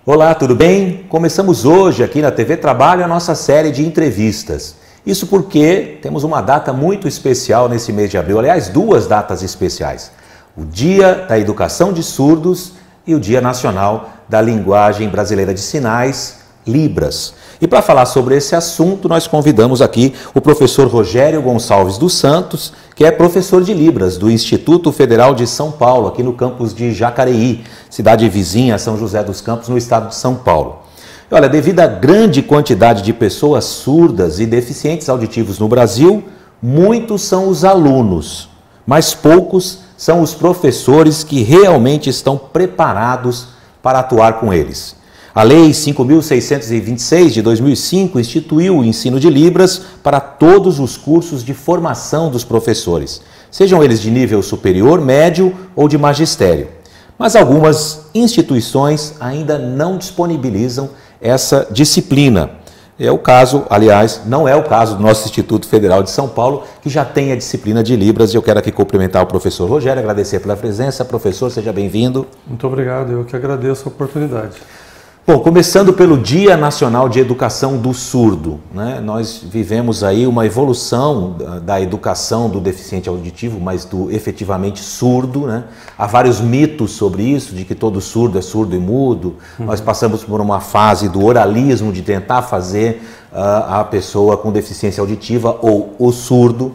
Olá, tudo bem? Começamos hoje aqui na TV Trabalho a nossa série de entrevistas. Isso porque temos uma data muito especial nesse mês de abril, aliás, duas datas especiais. O Dia da Educação de Surdos e o Dia Nacional da Linguagem Brasileira de Sinais, Libras. E para falar sobre esse assunto, nós convidamos aqui o professor Rogério Gonçalves dos Santos, que é professor de Libras do Instituto Federal de São Paulo, aqui no campus de Jacareí, cidade vizinha a São José dos Campos, no estado de São Paulo. E olha, devido à grande quantidade de pessoas surdas e deficientes auditivos no Brasil, muitos são os alunos, mas poucos são os professores que realmente estão preparados para atuar com eles. A Lei 5.626 de 2005 instituiu o ensino de Libras para todos os cursos de formação dos professores, sejam eles de nível superior, médio ou de magistério. Mas algumas instituições ainda não disponibilizam essa disciplina. É o caso, aliás, não é o caso do nosso Instituto Federal de São Paulo, que já tem a disciplina de Libras, e eu quero aqui cumprimentar o professor Rogério, agradecer pela presença. Professor, seja bem-vindo. Muito obrigado, eu que agradeço a oportunidade. Bom, começando pelo Dia Nacional de Educação do Surdo, né? Nós vivemos aí uma evolução da educação do deficiente auditivo, mas do efetivamente surdo, né? Há vários mitos sobre isso, de que todo surdo é surdo e mudo. Nós passamos por uma fase do oralismo, de tentar fazer a pessoa com deficiência auditiva ou o surdo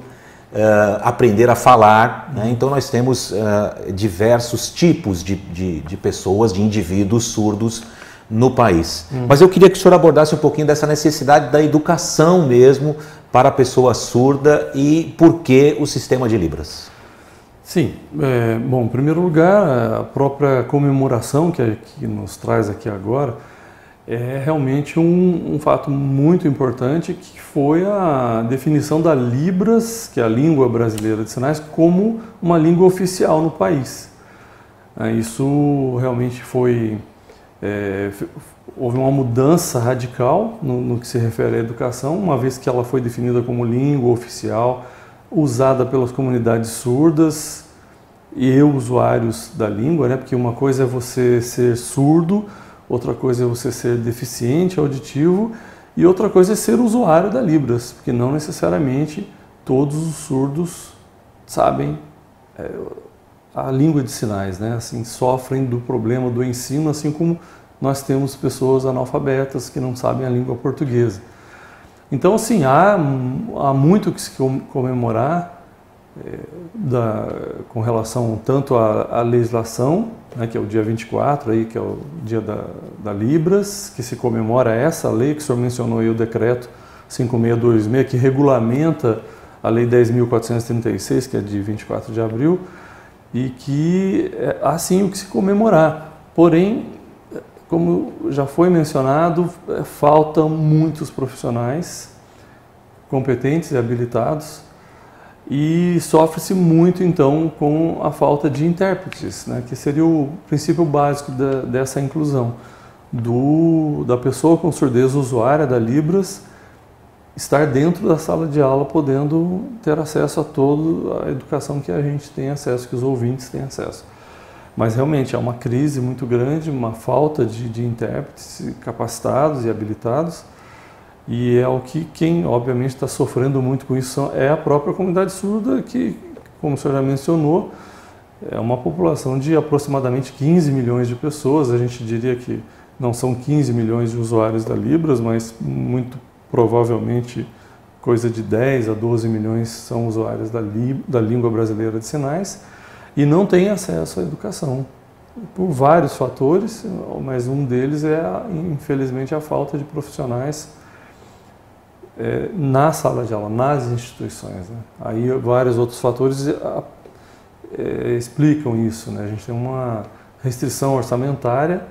aprender a falar, né? Então nós temos diversos tipos de pessoas, de indivíduos surdos no país. Mas eu queria que o senhor abordasse um pouquinho dessa necessidade da educação mesmo para a pessoa surda e por que o sistema de Libras. Sim, bom, em primeiro lugar, a própria comemoração que nos traz aqui agora é realmente um fato muito importante, que foi a definição da Libras, que é a língua brasileira de sinais, como uma língua oficial no país. Isso realmente foi... houve uma mudança radical no que se refere à educação, uma vez que ela foi definida como língua oficial, usada pelas comunidades surdas e usuários da língua, né? Porque uma coisa é você ser surdo, outra coisa é você ser deficiente auditivo e outra coisa é ser usuário da Libras, porque não necessariamente todos os surdos sabem a língua de sinais, né? Assim, sofrem do problema do ensino, assim como nós temos pessoas analfabetas que não sabem a língua portuguesa. Então, assim, há muito que se comemorar com relação tanto à legislação, né, que é o dia 24, aí, que é o dia da Libras, que se comemora essa lei que o senhor mencionou aí, o decreto 5626, que regulamenta a lei 10.436, que é de 24 de abril, e que há sim o que se comemorar. Porém, como já foi mencionado, faltam muitos profissionais competentes e habilitados e sofre-se muito então com a falta de intérpretes, né, que seria o princípio básico dessa inclusão da pessoa com surdez usuária da Libras estar dentro da sala de aula, podendo ter acesso a toda a educação que a gente tem acesso, que os ouvintes têm acesso. Mas realmente é uma crise muito grande, uma falta de intérpretes capacitados e habilitados, e é o que quem obviamente está sofrendo muito com isso é a própria comunidade surda, que, como o senhor já mencionou, é uma população de aproximadamente 15 milhões de pessoas. A gente diria que não são 15 milhões de usuários da Libras, mas muito provavelmente coisa de 10 a 12 milhões são usuários da língua brasileira de sinais e não têm acesso à educação por vários fatores, mas um deles é, infelizmente, a falta de profissionais na sala de aula, nas instituições, né? Aí vários outros fatores explicam isso, né? A gente tem uma restrição orçamentária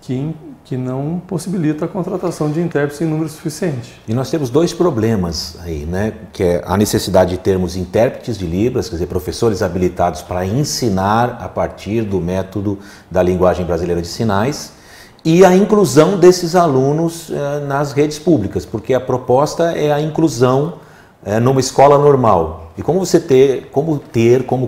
que não possibilita a contratação de intérpretes em número suficiente. E nós temos dois problemas aí, né? Que é a necessidade de termos intérpretes de Libras, quer dizer, professores habilitados para ensinar a partir do método da linguagem brasileira de sinais, e a inclusão desses alunos nas redes públicas, porque a proposta é a inclusão numa escola normal. E como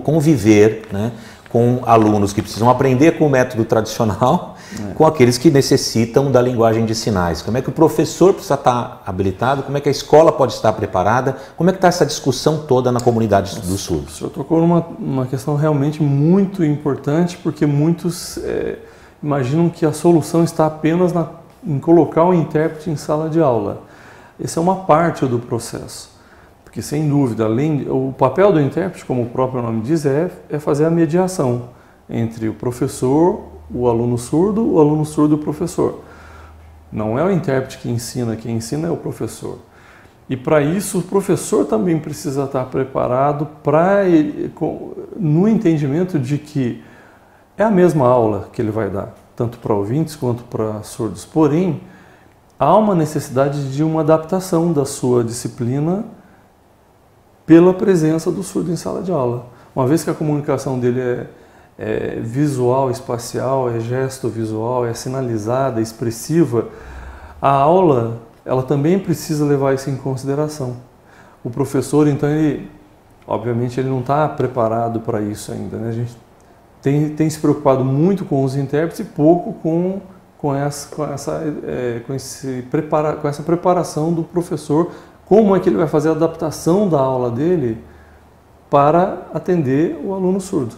conviver, né, com alunos que precisam aprender com o método tradicional, com aqueles que necessitam da linguagem de sinais. Como é que o professor precisa estar habilitado? Como é que a escola pode estar preparada? Como é que está essa discussão toda na comunidade dos surdos? O senhor tocou numa questão realmente muito importante, porque muitos imaginam que a solução está apenas em colocar o intérprete em sala de aula. Essa é uma parte do processo. Porque, sem dúvida, o papel do intérprete, como o próprio nome diz, é fazer a mediação entre o professor, o aluno surdo e o professor. Não é o intérprete que ensina, quem ensina é o professor. E, para isso, o professor também precisa estar preparado no entendimento de que é a mesma aula que ele vai dar, tanto para ouvintes quanto para surdos. Porém, há uma necessidade de uma adaptação da sua disciplina pela presença do surdo em sala de aula. Uma vez que a comunicação dele é visual, espacial, é gesto visual, é sinalizada, é expressiva, a aula ela também precisa levar isso em consideração. O professor, então, obviamente, ele não está preparado para isso ainda, né? A gente tem se preocupado muito com os intérpretes e pouco com essa preparação do professor. Como é que ele vai fazer a adaptação da aula dele para atender o aluno surdo?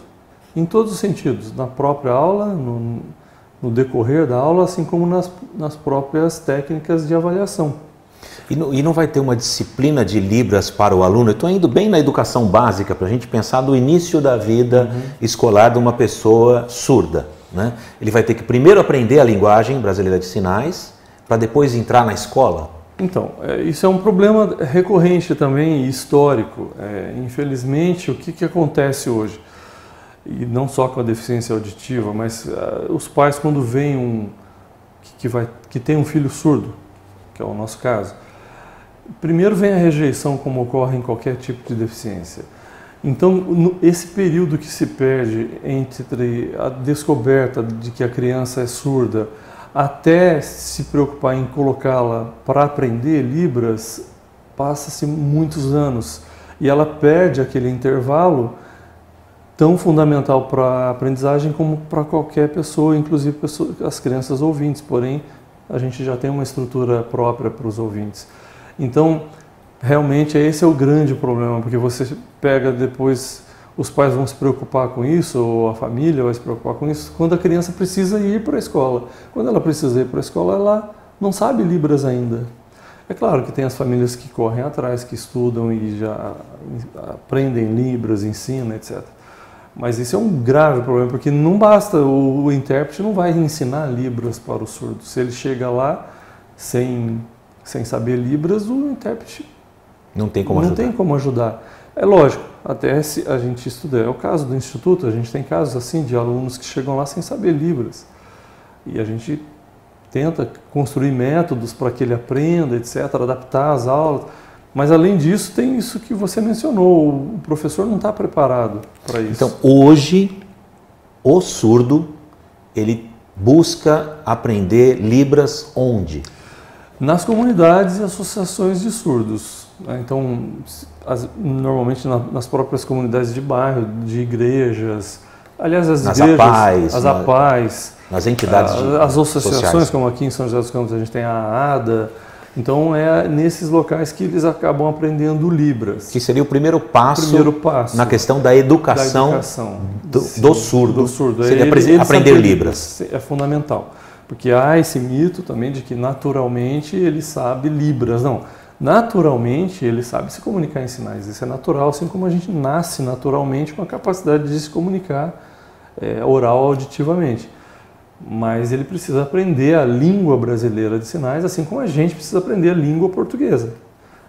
Em todos os sentidos, na própria aula, no decorrer da aula, assim como nas próprias técnicas de avaliação. E não vai ter uma disciplina de Libras para o aluno? Eu estou indo bem na educação básica, para a gente pensar no início da vida escolar de uma pessoa surda, né? Ele vai ter que primeiro aprender a linguagem brasileira de sinais, para depois entrar na escola? Então, isso é um problema recorrente também, histórico. Infelizmente, o que acontece hoje? E não só com a deficiência auditiva, mas os pais, quando veem que tem um filho surdo, que é o nosso caso, primeiro vem a rejeição, como ocorre em qualquer tipo de deficiência. Então, esse período que se perde entre a descoberta de que a criança é surda até se preocupar em colocá-la para aprender Libras, passa-se muitos anos e ela perde aquele intervalo tão fundamental para a aprendizagem como para qualquer pessoa, inclusive as crianças ouvintes, porém a gente já tem uma estrutura própria para os ouvintes. Então, realmente esse é o grande problema, porque você pega depois, os pais vão se preocupar com isso, ou a família vai se preocupar com isso, quando a criança precisa ir para a escola. Quando ela precisa ir para a escola, ela não sabe Libras ainda. É claro que tem as famílias que correm atrás, que estudam e já aprendem Libras, ensinam, etc. Mas isso é um grave problema, porque não basta, o intérprete não vai ensinar Libras para o surdo. Se ele chega lá sem saber Libras, o intérprete não tem como ajudar. É lógico, até se a gente estuda, é o caso do Instituto, a gente tem casos assim de alunos que chegam lá sem saber Libras. E a gente tenta construir métodos para que ele aprenda, etc., adaptar as aulas. Mas, além disso, tem isso que você mencionou, o professor não está preparado para isso. Então, hoje, o surdo, ele busca aprender Libras onde? Nas comunidades e associações de surdos. Então, normalmente nas próprias comunidades de bairro, de igrejas, aliás, as igrejas, as APAES, nas entidades as associações, sociais. como aqui em São José dos Campos a gente tem a ADA. Então, é nesses locais que eles acabam aprendendo Libras. Que seria o primeiro passo na questão da educação, do surdo. Seria aprender Libras. É fundamental. Porque há esse mito também de que naturalmente ele sabe Libras. Não, naturalmente ele sabe se comunicar em sinais. Isso é natural, assim como a gente nasce naturalmente com a capacidade de se comunicar oral auditivamente. Mas ele precisa aprender a língua brasileira de sinais, assim como a gente precisa aprender a língua portuguesa.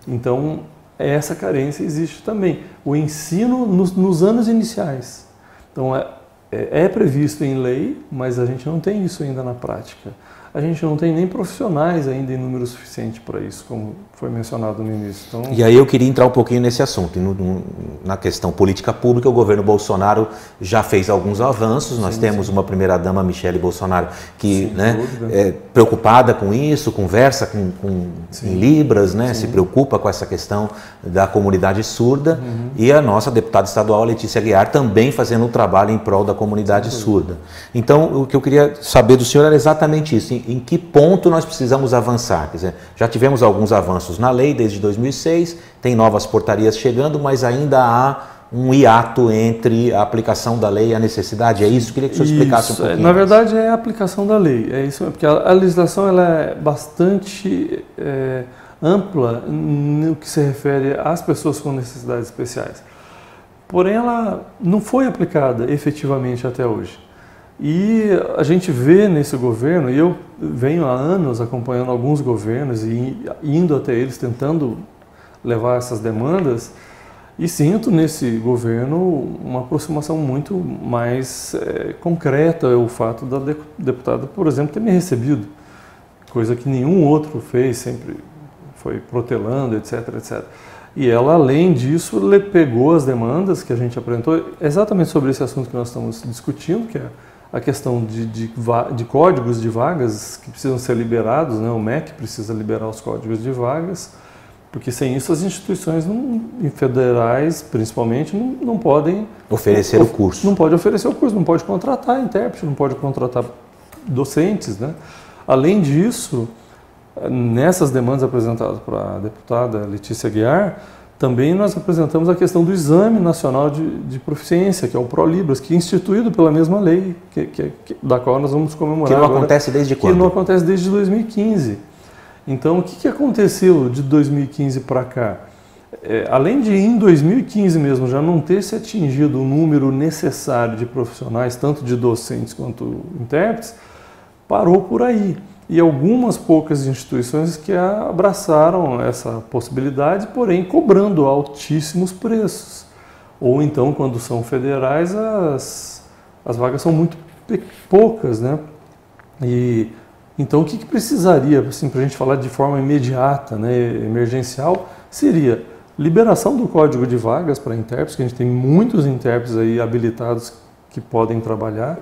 Então, essa carência existe também. O ensino nos anos iniciais. Então, é previsto em lei, mas a gente não tem isso ainda na prática. a gente não tem nem profissionais ainda em número suficiente para isso, como foi mencionado no início. Então, e aí eu queria entrar um pouquinho nesse assunto. Na questão política pública, o governo Bolsonaro já fez alguns avanços. Nós temos uma primeira-dama, Michele Bolsonaro, que é preocupada com isso, conversa em Libras, né, se preocupa com essa questão da comunidade surda. E a nossa deputada estadual, Letícia Aguiar, também fazendo um trabalho em prol da comunidade surda. Então, o que eu queria saber do senhor era exatamente isso. Em que ponto nós precisamos avançar? Quer dizer, já tivemos alguns avanços na lei desde 2006, tem novas portarias chegando, mas ainda há um hiato entre a aplicação da lei e a necessidade. É isso? Eu queria que o senhor explicasse um pouquinho. Na verdade, é a aplicação da lei. É isso, porque a legislação ela é bastante ampla no que se refere às pessoas com necessidades especiais. Porém, ela não foi aplicada efetivamente até hoje. E a gente vê nesse governo, e eu venho há anos acompanhando alguns governos e indo até eles, tentando levar essas demandas, e sinto nesse governo uma aproximação muito mais concreta. O fato da deputada, por exemplo, ter me recebido, coisa que nenhum outro fez, sempre foi protelando, etc, etc. E ela, além disso, pegou as demandas que a gente apresentou exatamente sobre esse assunto que nós estamos discutindo, que é a questão de códigos de vagas que precisam ser liberados, né? O MEC precisa liberar os códigos de vagas, porque sem isso as instituições federais, principalmente, não podem oferecer o curso. Não pode oferecer o curso, não pode contratar intérprete, não pode contratar docentes, né? Além disso, nessas demandas apresentadas para a deputada Letícia Aguiar, também nós apresentamos a questão do Exame Nacional de Proficiência, que é o ProLibras, que é instituído pela mesma lei, da qual nós vamos comemorar. Que não agora, acontece desde quando? Que não acontece desde 2015. Então, o que aconteceu de 2015 para cá? Além de, em 2015 mesmo, já não ter se atingido o número necessário de profissionais, tanto de docentes quanto intérpretes, parou por aí. E algumas poucas instituições que abraçaram essa possibilidade, porém cobrando altíssimos preços. Ou então, quando são federais, as vagas são muito poucas, né? E então, o que precisaria, assim, para a gente falar de forma imediata, né, emergencial, seria liberação do código de vagas para intérpretes, que a gente tem muitos intérpretes aí habilitados que podem trabalhar,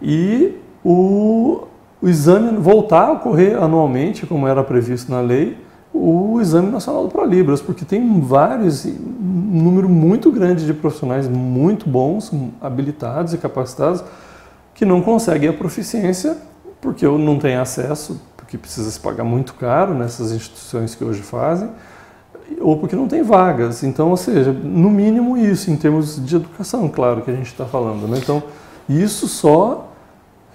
e o exame voltar a ocorrer anualmente, como era previsto na lei, o Exame Nacional do ProLibras, porque tem um número muito grande de profissionais muito bons, habilitados e capacitados, que não conseguem a proficiência porque não tem acesso, porque precisa se pagar muito caro nessas instituições que hoje fazem, ou porque não tem vagas. Então, ou seja, no mínimo isso, em termos de educação, claro, que a gente está falando, né? Então, isso só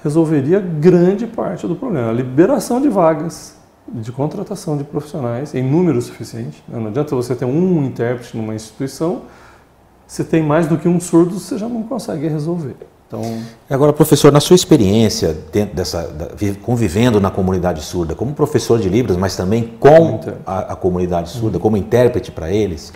resolveria grande parte do problema. A liberação de vagas, de contratação de profissionais em número suficiente. Não adianta você ter um intérprete numa instituição, se tem mais do que um surdo, você já não consegue resolver. Então, agora, professor, na sua experiência dentro convivendo na comunidade surda, como professor de Libras, mas também com a comunidade surda, como intérprete para eles,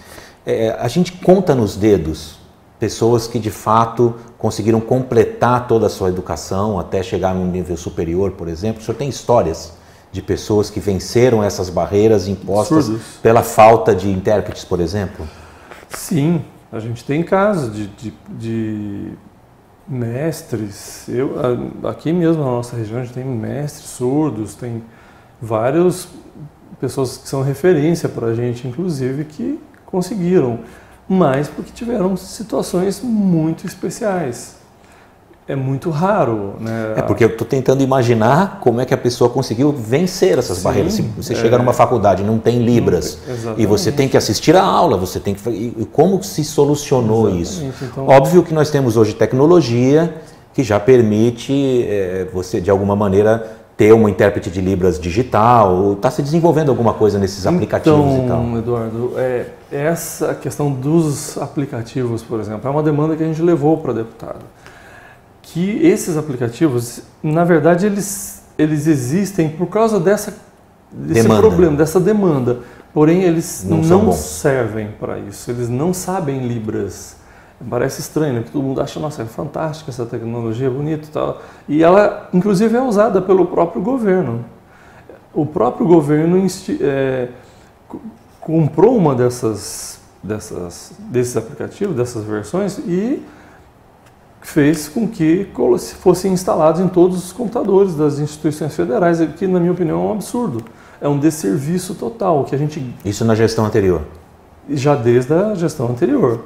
a gente conta nos dedos pessoas que de fato conseguiram completar toda a sua educação até chegar num nível superior, por exemplo. O senhor tem histórias de pessoas que venceram essas barreiras impostas pela falta de intérpretes, por exemplo? Sim, a gente tem casos de mestres. Aqui mesmo na nossa região a gente tem mestres surdos, tem várias pessoas que são referência para a gente, inclusive, que conseguiram, mas porque tiveram situações muito especiais. É muito raro, né? Porque eu estou tentando imaginar como é que a pessoa conseguiu vencer essas barreiras. Se você chega numa faculdade, não tem Libras, e você tem que assistir a aula, você tem que... E como se solucionou isso? Então, óbvio que nós temos hoje tecnologia que já permite você, de alguma maneira, ter uma intérprete de Libras digital. Está se desenvolvendo alguma coisa nesses aplicativos e tal? Então, Eduardo, essa questão dos aplicativos, por exemplo, é uma demanda que a gente levou para a deputada. Que esses aplicativos, na verdade, eles existem por causa desse problema, dessa demanda. Porém, eles não servem para isso. Eles não sabem Libras. Parece estranho, né? Porque todo mundo acha, nossa, é fantástica essa tecnologia, é bonita e tal. E ela, inclusive, é usada pelo próprio governo. O próprio governo comprou uma desses aplicativos, dessas versões, e fez com que fossem instalados em todos os computadores das instituições federais, que, na minha opinião, é um absurdo. É um desserviço total. Que a gente... Isso na gestão anterior? Já desde a gestão anterior.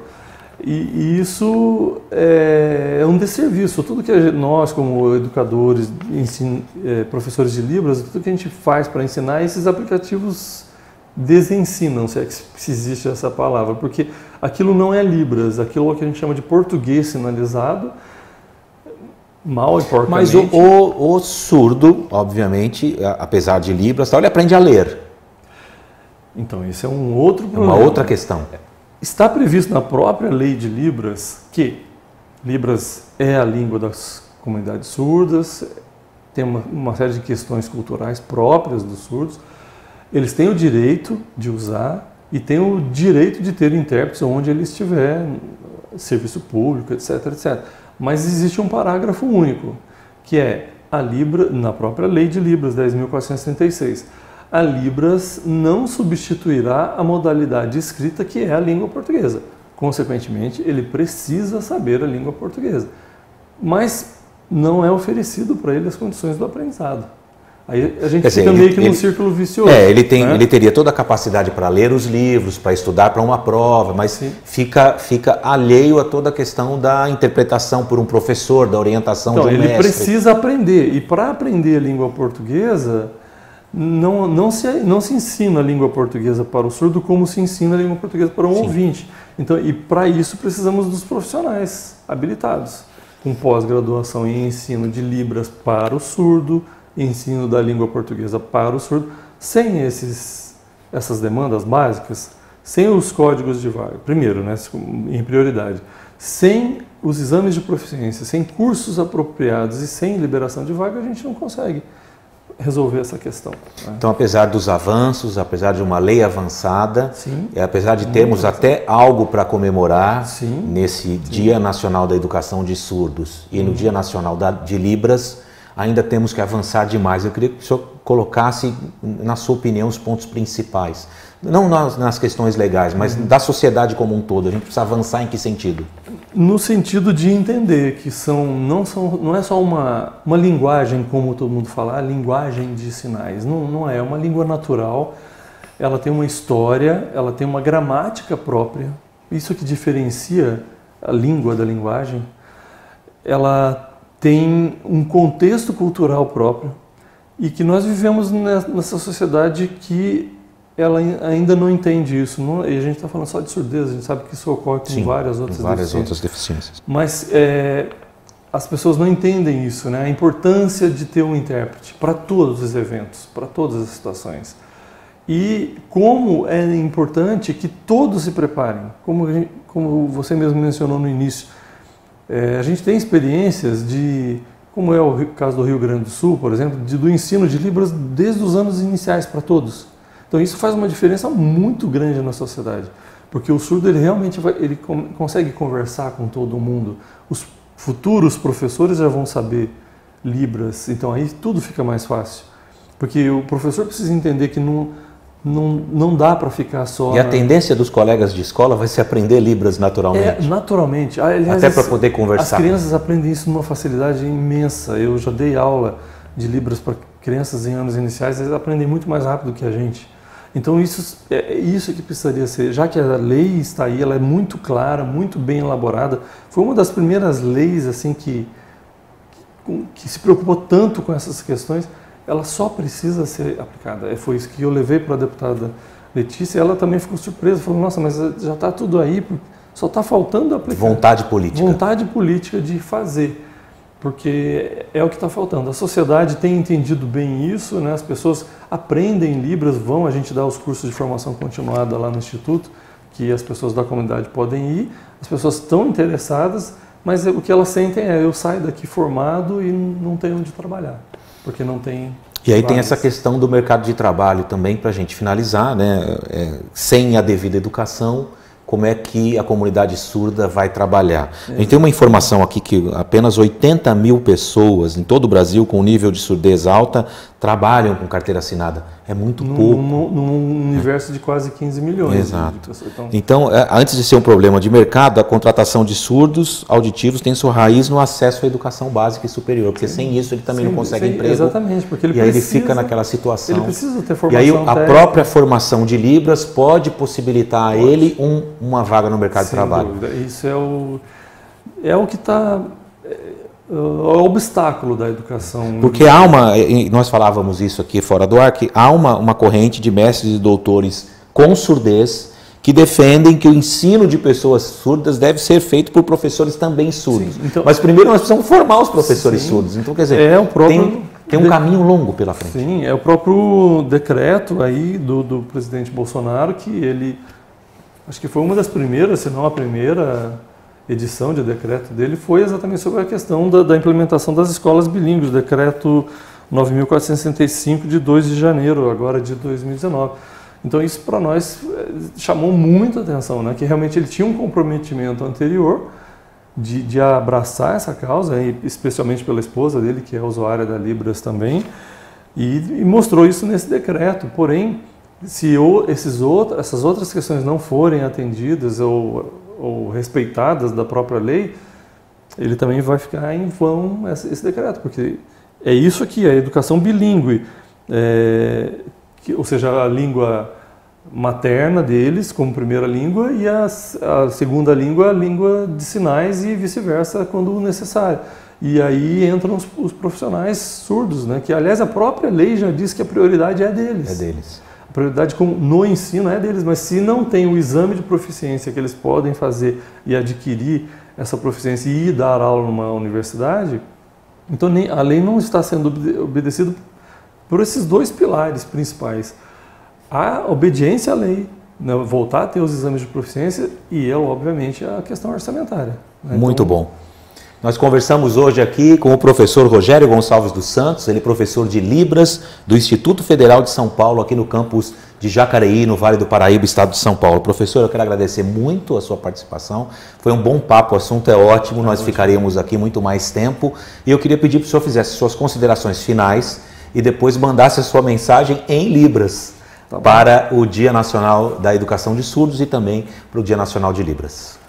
E isso é um desserviço. Tudo que nós, como educadores, professores de Libras, tudo que a gente faz para ensinar, esses aplicativos desensinam, se é que existe essa palavra, porque aquilo não é Libras, aquilo é o que a gente chama de português sinalizado, mal e porcamente. Mas o surdo, obviamente, apesar de Libras, ele aprende a ler. Então, esse é um outro problema. É uma outra questão. Está previsto na própria lei de Libras que Libras é a língua das comunidades surdas, tem uma série de questões culturais próprias dos surdos. Eles têm o direito de usar e têm o direito de ter intérpretes onde ele estiver, serviço público, etc, etc. Mas existe um parágrafo único, que é a Libra, na própria lei de Libras, 10.436. A Libras não substituirá a modalidade escrita, que é a língua portuguesa. Consequentemente, ele precisa saber a língua portuguesa. Mas não é oferecido para ele as condições do aprendizado. Aí a gente fica meio que num círculo vicioso. Ele teria toda a capacidade para ler os livros, para estudar para uma prova, mas fica alheio a toda a questão da interpretação por um professor, da orientação de um mestre. Ele precisa aprender. E para aprender a língua portuguesa, não se ensina a língua portuguesa para o surdo como se ensina a língua portuguesa para um ouvinte. Então, e para isso precisamos dos profissionais habilitados, com pós-graduação em ensino de Libras para o surdo, ensino da língua portuguesa para o surdo. Sem essas demandas básicas, sem os códigos de vaga, primeiro, né, em prioridade, sem os exames de proficiência, sem cursos apropriados e sem liberação de vaga, a gente não consegue resolver essa questão. Né? Então, apesar dos avanços, apesar de uma lei avançada, apesar de termos até algo para comemorar nesse Dia Nacional da Educação de Surdos e no Dia Nacional de Libras, ainda temos que avançar demais. Eu queria que o senhor colocasse, na sua opinião, os pontos principais. Não nas questões legais, mas da sociedade como um todo. A gente precisa avançar em que sentido? No sentido de entender que não é só uma linguagem, como todo mundo fala, a linguagem de sinais. Não é uma língua natural. Ela tem uma história, ela tem uma gramática própria. Isso que diferencia a língua da linguagem. Ela tem um contexto cultural próprio e que nós vivemos nessa sociedade que ela ainda não entende isso. E a gente está falando só de surdez, a gente sabe que isso ocorre com várias outras deficiências. Mas as pessoas não entendem isso, né? A importância de ter um intérprete para todos os eventos, para todas as situações. E como é importante que todos se preparem, como você mesmo mencionou no início. A gente tem experiências como é o caso do Rio Grande do Sul, por exemplo, do ensino de Libras desde os anos iniciais para todos. Então isso faz uma diferença muito grande na sociedade, porque o surdo ele realmente consegue conversar com todo mundo. Os futuros professores já vão saber Libras, então aí tudo fica mais fácil, porque o professor precisa entender que não dá para ficar só... E a tendência dos colegas de escola vai ser aprender Libras naturalmente. Naturalmente. Aliás, até para poder conversar. As crianças aprendem isso numa facilidade imensa. Eu já dei aula de Libras para crianças em anos iniciais, eles aprendem muito mais rápido que a gente. Então isso que precisaria ser, já que a lei está aí, ela é muito clara, muito bem elaborada. Foi uma das primeiras leis assim que se preocupou tanto com essas questões. Ela só precisa ser aplicada. Foi isso que eu levei para a deputada Letícia. Ela também ficou surpresa, falou, nossa, mas já está tudo aí, só está faltando aplicar. Vontade política. Vontade política de fazer, porque é o que está faltando. A sociedade tem entendido bem isso, né? As pessoas aprendem Libras, a gente dá os cursos de formação continuada lá no Instituto, que as pessoas da comunidade podem ir, as pessoas estão interessadas, mas o que elas sentem eu saio daqui formado e não tenho onde trabalhar. Porque não tem... E aí tem essa questão do mercado de trabalho também, para a gente finalizar, né? Sem a devida educação, como é que a comunidade surda vai trabalhar. A gente tem uma informação aqui que apenas 80 mil pessoas em todo o Brasil com nível de surdez alta trabalham com carteira assinada. É muito pouco. Num universo de quase 15 milhões. Exato. Então, antes de ser um problema de mercado, a contratação de surdos auditivos tem sua raiz no acesso à educação básica e superior, porque sem isso ele também não consegue emprego. Exatamente, porque ele aí ele fica naquela situação. Ele precisa ter formação e aí a própria formação de Libras pode possibilitar a ele uma vaga no mercado de trabalho. Sem dúvida. Isso é o que está... o obstáculo da educação. Porque nós falávamos isso aqui fora do ar, que há uma corrente de mestres e doutores com surdez que defendem que o ensino de pessoas surdas deve ser feito por professores também surdos. Sim, então, mas primeiro nós precisamos formar os professores surdos. Então, quer dizer, tem um caminho longo pela frente. Sim, é o próprio decreto aí do presidente Bolsonaro, que ele, acho que foi uma das primeiras, se não a primeira edição de decreto dele, foi exatamente sobre a questão da implementação das escolas bilíngues, o decreto 9.465 de 2 de janeiro, agora de 2019. Então isso para nós chamou muita atenção, né? Que realmente ele tinha um comprometimento anterior de abraçar essa causa, especialmente pela esposa dele, que é usuária da Libras também, e mostrou isso nesse decreto. Porém, se essas outras questões não forem atendidas ou respeitadas da própria lei, ele também vai ficar em vão esse decreto, porque é isso aqui, a educação bilíngue, ou seja, a língua materna deles como primeira língua e a segunda língua, a língua de sinais e vice-versa quando necessário. E aí entram os profissionais surdos, né? Que aliás a própria lei já diz que a prioridade é deles. É deles. A prioridade no ensino é deles, mas se não tem o exame de proficiência que eles podem fazer e adquirir essa proficiência e ir dar aula numa universidade, então a lei não está sendo obedecida por esses dois pilares principais. A obediência à lei, né, voltar a ter os exames de proficiência e, obviamente, a questão orçamentária. Né? Muito bom. Nós conversamos hoje aqui com o professor Rogério Gonçalves dos Santos, ele é professor de Libras do Instituto Federal de São Paulo, aqui no campus de Jacareí, no Vale do Paraíba, estado de São Paulo. Professor, eu quero agradecer muito a sua participação, foi um bom papo, o assunto é ótimo, nós ficaríamos aqui muito mais tempo, e eu queria pedir para o senhor fizesse suas considerações finais e depois mandasse a sua mensagem em Libras para o Dia Nacional da Educação de Surdos e também para o Dia Nacional de Libras.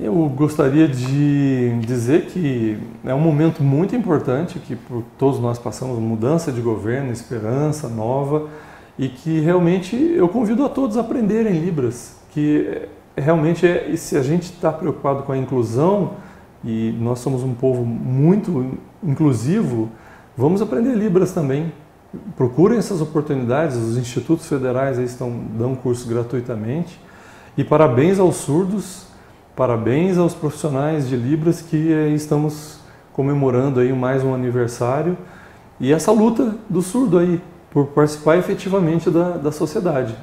Eu gostaria de dizer que é um momento muito importante que por todos nós passamos, mudança de governo, esperança nova, e que realmente eu convido a todos a aprenderem Libras, que realmente se a gente está preocupado com a inclusão, e nós somos um povo muito inclusivo, vamos aprender Libras também. Procurem essas oportunidades, os institutos federais aí dão cursos gratuitamente, e parabéns aos surdos, parabéns aos profissionais de Libras que estamos comemorando aí mais um aniversário e essa luta do surdo aí por participar efetivamente da sociedade,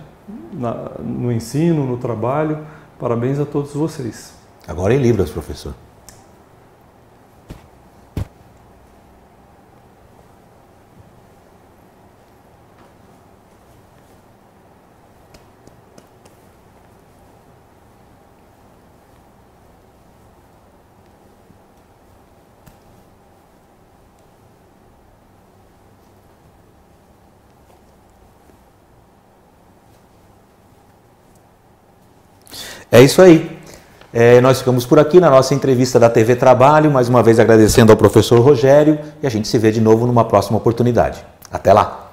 no ensino, no trabalho. Parabéns a todos vocês. Agora em Libras, professor. É isso aí. Nós ficamos por aqui na nossa entrevista da TV Trabalho, mais uma vez agradecendo ao professor Rogério, e a gente se vê de novo numa próxima oportunidade. Até lá!